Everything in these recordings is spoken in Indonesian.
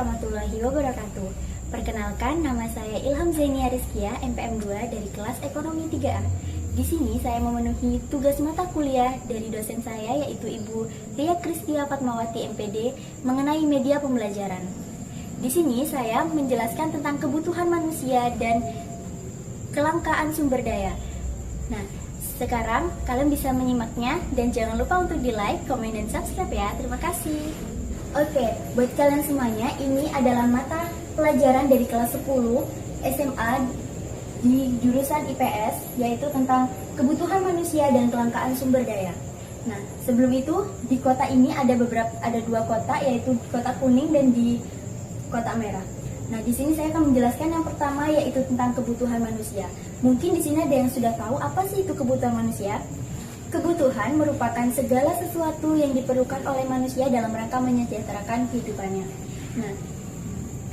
warahmatullahi wabarakatuh. Perkenalkan, nama saya Ilham Zainia Rizkia, MPM 2 dari kelas Ekonomi 3A. Di sini saya memenuhi tugas mata kuliah dari dosen saya yaitu Ibu Ria Kristia Fatmawati MPD mengenai media pembelajaran. Di sini saya menjelaskan tentang kebutuhan manusia dan kelangkaan sumber daya. Nah, sekarang kalian bisa menyimaknya dan jangan lupa untuk di-like, komen, dan subscribe ya. Terima kasih. Oke, buat kalian semuanya, ini adalah mata pelajaran dari kelas 10 SMA di jurusan IPS, yaitu tentang kebutuhan manusia dan kelangkaan sumber daya. Nah, sebelum itu di kota ini ada dua kota, yaitu di kota kuning dan di kota merah. Nah, di sini saya akan menjelaskan yang pertama yaitu tentang kebutuhan manusia. Mungkin di sini ada yang sudah tahu apa sih itu kebutuhan manusia? Kebutuhan merupakan segala sesuatu yang diperlukan oleh manusia dalam rangka menyejahterakan kehidupannya. Nah,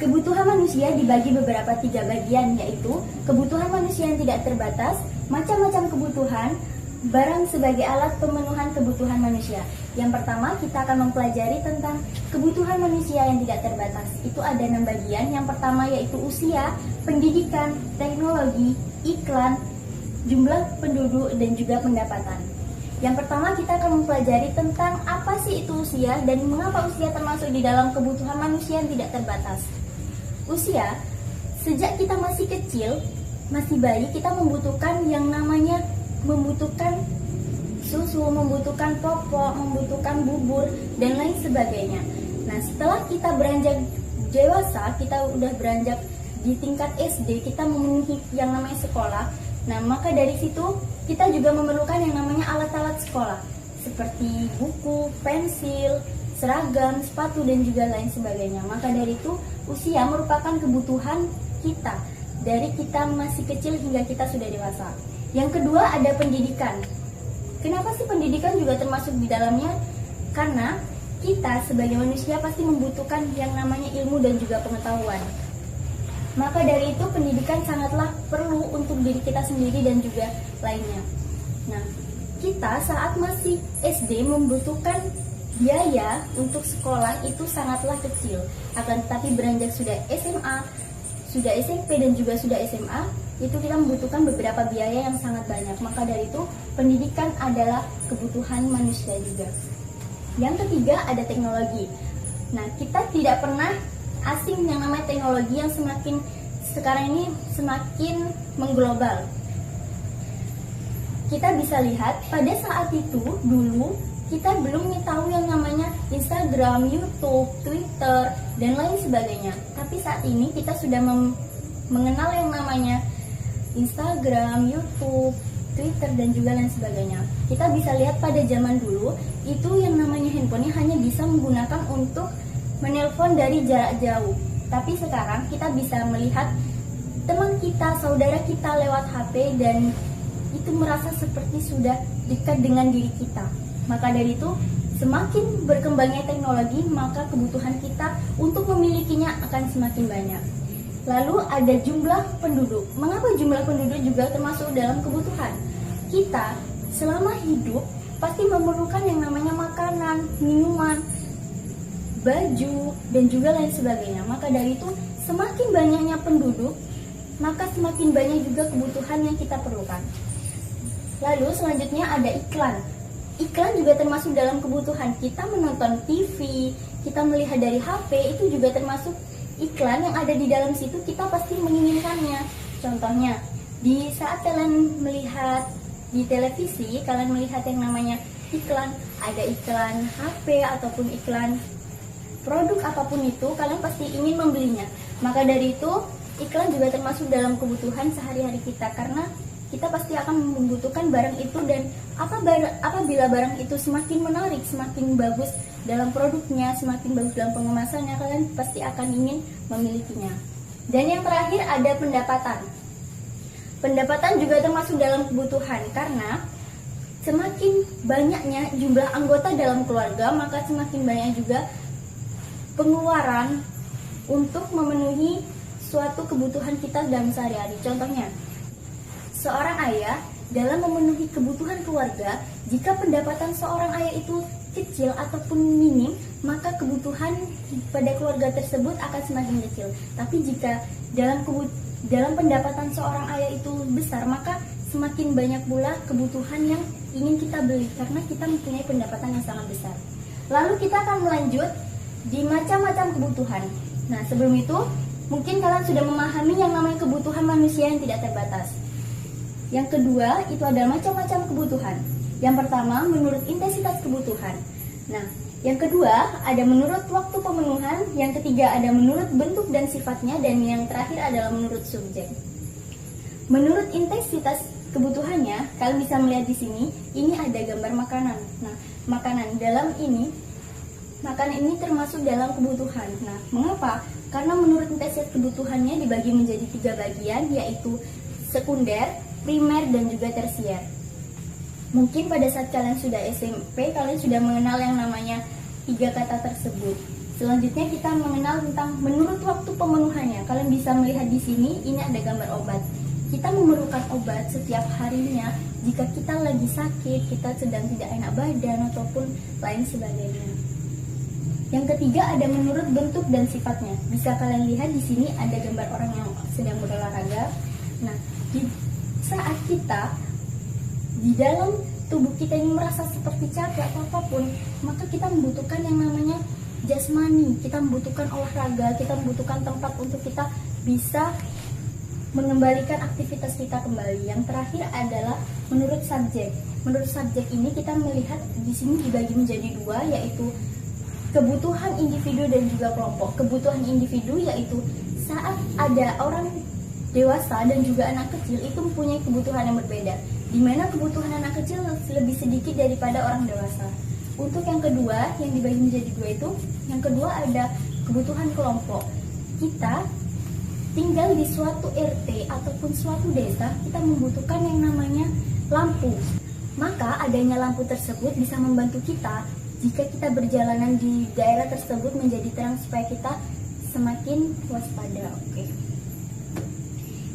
kebutuhan manusia dibagi beberapa tiga bagian, yaitu kebutuhan manusia yang tidak terbatas, macam-macam kebutuhan, barang sebagai alat pemenuhan kebutuhan manusia. Yang pertama, kita akan mempelajari tentang kebutuhan manusia yang tidak terbatas. Itu ada 6 bagian. Yang pertama yaitu usia, pendidikan, teknologi, iklan, jumlah penduduk, dan juga pendapatan. Yang pertama kita akan mempelajari tentang apa sih itu usia dan mengapa usia termasuk di dalam kebutuhan manusia yang tidak terbatas. Usia, sejak kita masih kecil, masih bayi, kita membutuhkan yang namanya membutuhkan susu, membutuhkan popok, membutuhkan bubur, dan lain sebagainya. Nah, setelah kita beranjak dewasa, kita udah beranjak di tingkat SD, kita memenuhi yang namanya sekolah. Nah, maka dari situ kita juga memerlukan yang namanya alat-alat sekolah seperti buku, pensil, seragam, sepatu, dan juga lain sebagainya. Maka dari itu usia merupakan kebutuhan kita dari kita masih kecil hingga kita sudah dewasa. Yang kedua ada pendidikan. Kenapa sih pendidikan juga termasuk di dalamnya? Karena kita sebagai manusia pasti membutuhkan yang namanya ilmu dan juga pengetahuan. Maka dari itu pendidikan sangatlah perlu untuk diri kita sendiri dan juga lainnya. Nah, kita saat masih SD membutuhkan biaya untuk sekolah itu sangatlah kecil. Akan tetapi beranjak sudah SMA, sudah SMP, dan juga sudah SMA, itu kita membutuhkan beberapa biaya yang sangat banyak. Maka dari itu pendidikan adalah kebutuhan manusia juga. Yang ketiga ada teknologi. Nah, kita tidak pernah asing yang namanya teknologi yang sekarang ini semakin mengglobal. Kita bisa lihat pada saat itu dulu kita belum tahu yang namanya Instagram, YouTube, Twitter, dan lain sebagainya. Tapi saat ini kita sudah mengenal yang namanya Instagram, YouTube, Twitter, dan juga lain sebagainya. Kita bisa lihat pada zaman dulu itu yang namanya handphonenya hanya bisa menggunakan untuk menelpon dari jarak jauh. Tapi sekarang kita bisa melihat teman kita, saudara kita lewat HP dan itu merasa seperti sudah dekat dengan diri kita. Maka dari itu semakin berkembangnya teknologi, maka kebutuhan kita untuk memilikinya akan semakin banyak. Lalu ada jumlah penduduk. Mengapa jumlah penduduk juga termasuk dalam kebutuhan? Kita selama hidup pasti memerlukan yang namanya makanan, minuman, baju, dan juga lain sebagainya. Maka dari itu semakin banyaknya penduduk, maka semakin banyak juga kebutuhan yang kita perlukan. Lalu selanjutnya ada iklan. Iklan juga termasuk dalam kebutuhan. Kita menonton TV, kita melihat dari HP, itu juga termasuk iklan yang ada di dalam situ, kita pasti menginginkannya. Contohnya, di saat kalian melihat di televisi, kalian melihat yang namanya iklan, ada iklan HP ataupun iklan produk apapun itu, kalian pasti ingin membelinya. Maka dari itu iklan juga termasuk dalam kebutuhan sehari-hari kita, karena kita pasti akan membutuhkan barang itu. Dan apabila barang itu semakin menarik, semakin bagus dalam produknya, semakin bagus dalam pengemasannya, kalian pasti akan ingin memilikinya. Dan yang terakhir ada pendapatan. Pendapatan juga termasuk dalam kebutuhan, karena semakin banyaknya jumlah anggota dalam keluarga, maka semakin banyak juga pengeluaran untuk memenuhi suatu kebutuhan kita dalam sehari-hari. Contohnya, seorang ayah dalam memenuhi kebutuhan keluarga, jika pendapatan seorang ayah itu kecil ataupun minim, maka kebutuhan pada keluarga tersebut akan semakin kecil. Tapi jika dalam pendapatan seorang ayah itu besar, maka semakin banyak pula kebutuhan yang ingin kita beli karena kita mempunyai pendapatan yang sangat besar. Lalu kita akan melanjut di macam-macam kebutuhan. Nah, sebelum itu mungkin kalian sudah memahami yang namanya kebutuhan manusia yang tidak terbatas. Yang kedua itu adalah macam-macam kebutuhan. Yang pertama menurut intensitas kebutuhan. Nah, yang kedua ada menurut waktu pemenuhan. Yang ketiga ada menurut bentuk dan sifatnya. Dan yang terakhir adalah menurut subjek. Menurut intensitas kebutuhannya, kalian bisa melihat di sini. Ini ada gambar makanan. Nah, makanan ini termasuk dalam kebutuhan. Nah, mengapa? Karena menurut intensitas kebutuhannya dibagi menjadi 3 bagian, yaitu sekunder, primer, dan juga tersier. Mungkin pada saat kalian sudah SMP, kalian sudah mengenal yang namanya 3 kata tersebut. Selanjutnya kita mengenal tentang menurut waktu pemenuhannya. Kalian bisa melihat di sini, ini ada gambar obat. Kita memerlukan obat setiap harinya jika kita lagi sakit, kita sedang tidak enak badan, ataupun lain sebagainya. Yang ketiga ada menurut bentuk dan sifatnya. Bisa kalian lihat di sini ada gambar orang yang sedang berolahraga. Nah, di saat kita di dalam tubuh kita ini merasa seperti capek atau apapun, maka kita membutuhkan yang namanya jasmani. Kita membutuhkan olahraga, kita membutuhkan tempat untuk kita bisa mengembalikan aktivitas kita kembali. Yang terakhir adalah menurut subjek. Menurut subjek ini kita melihat di sini dibagi menjadi 2, yaitu kebutuhan individu dan juga kelompok. Kebutuhan individu yaitu saat ada orang dewasa dan juga anak kecil itu mempunyai kebutuhan yang berbeda, di mana kebutuhan anak kecil lebih sedikit daripada orang dewasa. Untuk yang kedua yang dibagi menjadi 2 itu, yang kedua ada kebutuhan kelompok. Kita tinggal di suatu RT ataupun suatu desa, kita membutuhkan yang namanya lampu. Maka adanya lampu tersebut bisa membantu kita jika kita berjalanan di daerah tersebut menjadi terang supaya kita semakin waspada.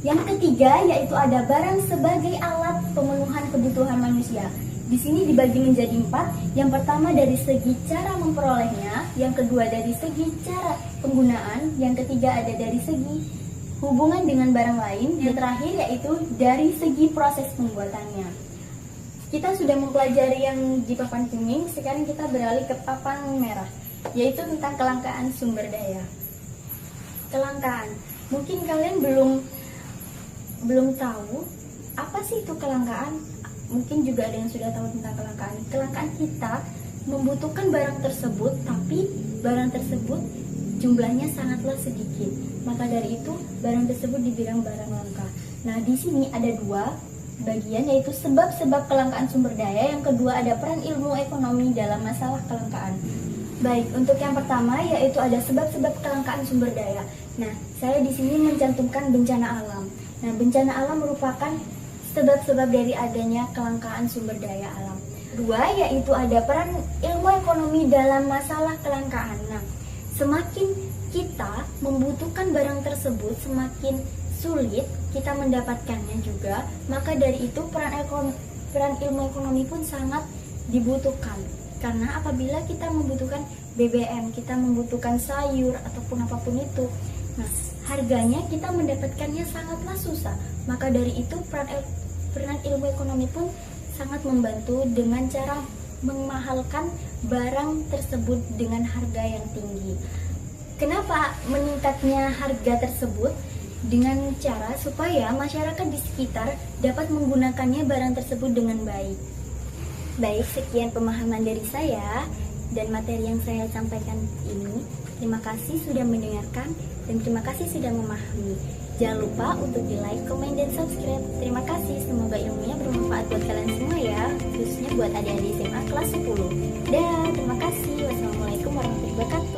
Yang ketiga yaitu ada barang sebagai alat pemenuhan kebutuhan manusia. Di sini dibagi menjadi 4. Yang pertama dari segi cara memperolehnya, yang kedua dari segi cara penggunaan, yang ketiga ada dari segi hubungan dengan barang lain, yang terakhir yaitu dari segi proses pembuatannya. Kita sudah mempelajari yang di papan kuning, sekarang kita beralih ke papan merah, yaitu tentang kelangkaan sumber daya. Kelangkaan, mungkin kalian belum tahu apa sih itu kelangkaan. Mungkin juga ada yang sudah tahu tentang kelangkaan. Kelangkaan kita membutuhkan barang tersebut, tapi barang tersebut jumlahnya sangatlah sedikit. Maka dari itu barang tersebut dibilang barang langka. Nah, di sini ada 2 bagian, yaitu sebab-sebab kelangkaan sumber daya. Yang kedua ada peran ilmu ekonomi dalam masalah kelangkaan. Baik, untuk yang pertama yaitu ada sebab-sebab kelangkaan sumber daya. Nah, saya di sini mencantumkan bencana alam. Nah, bencana alam merupakan sebab-sebab dari adanya kelangkaan sumber daya alam. Kedua yaitu ada peran ilmu ekonomi dalam masalah kelangkaan. Nah, semakin kita membutuhkan barang tersebut, semakin sulit kita mendapatkannya juga, maka dari itu peran ilmu ekonomi pun sangat dibutuhkan. Karena apabila kita membutuhkan BBM, kita membutuhkan sayur ataupun apapun itu, nah harganya kita mendapatkannya sangatlah susah. Maka dari itu peran ilmu ekonomi pun sangat membantu dengan cara memahalkan barang tersebut dengan harga yang tinggi. Kenapa meningkatnya harga tersebut? Dengan cara supaya masyarakat di sekitar dapat menggunakannya barang tersebut dengan baik. Baik, sekian pemahaman dari saya dan materi yang saya sampaikan ini. Terima kasih sudah mendengarkan dan terima kasih sudah memahami. Jangan lupa untuk di like, komen, dan subscribe. Terima kasih, semoga ilmunya bermanfaat buat kalian semua ya, khususnya buat adik-adik SMA kelas 10. Terima kasih. Wassalamualaikum warahmatullahi wabarakatuh.